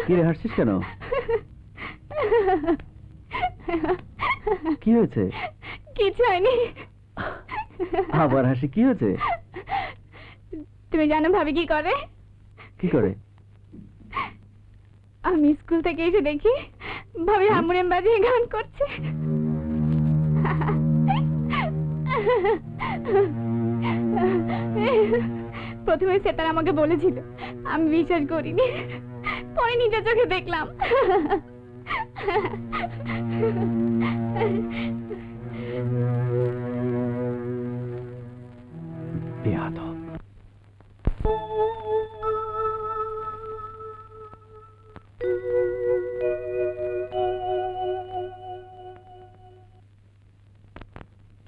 কি রে, হাসছিস কেন? কি হয়েছে? কিছু হয়নি। আবার হাসি, কি হয়েছে? তুমি জানো ভাবি কি করে? কি করে? আমি স্কুল থেকে এসে দেখি ভাবি হারমোনিয়াম বাজিয়ে গান করছে। প্রথমে সেটার আমাকে বলেছিল, আমি বিশ্বাস করিনি, পরে নিজের চোখে দেখলাম। বেয়াদব।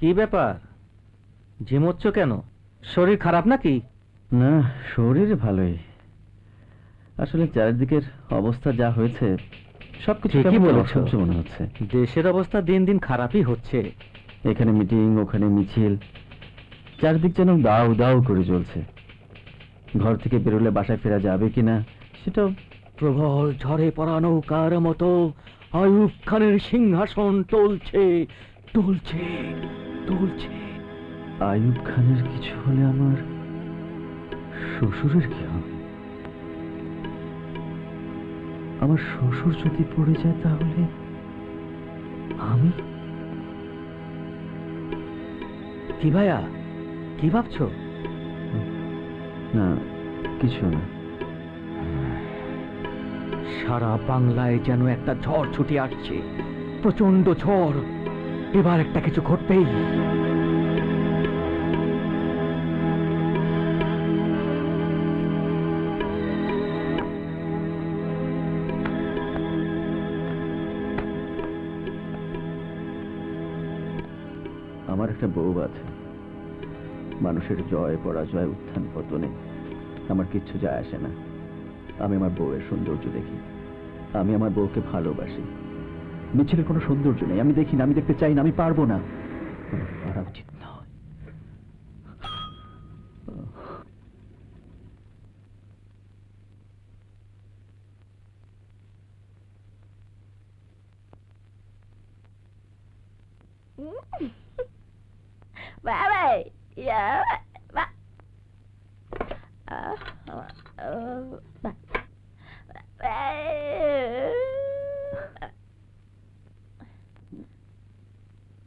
কি ব্যাপার, ঝিমোচ্ছ কেন? শরীর খারাপ নাকি? না, শরীর ভালোই। আসলে চারিদিকের অবস্থা যা হয়েছে সবকিছু ঠিকই বলেছ। অসহ্য মনে হচ্ছে। দেশের অবস্থা দিন দিন খারাপই হচ্ছে। এখানে মিটিং, ওখানে মিছিল, চারদিক যেন দাউ দাউ করে চলছে। ঘর থেকে বেরোলে বাসায় ফেরা যাবে কিনা সেটাও। প্রবল ঝড়ে পড়া নৌকার মতো আইয়ুব খানের সিংহাসন টলছে টলছে টলছে। আইয়ুব খানের কিছু হলে আমার শ্বশুরের কি হবে? আমার শ্বশুর যদি পড়ে যায় তাহলে আমি? কি ভাইয়া, কি ভাবছো? না, কিছু না। সারা বাংলায় যেন একটা ঝড় ছুটে আসছে, প্রচন্ড ঝড়। এবার একটা কিছু ঘটবেই। আমার একটা বউ আছে। মানুষের জয় পরাজয়, উত্থান পতনে আমার কিচ্ছু যায় আসে না। আমি আমার বউয়ের সৌন্দর্য দেখি, আমি আমার বউকে ভালোবাসি। মিছিলের কোনো সৌন্দর্য নেই, আমি দেখি না, আমি দেখতে চাই না, আমি পারবো না। পারা উচিত নয়। বাবা, ইয়া, বা,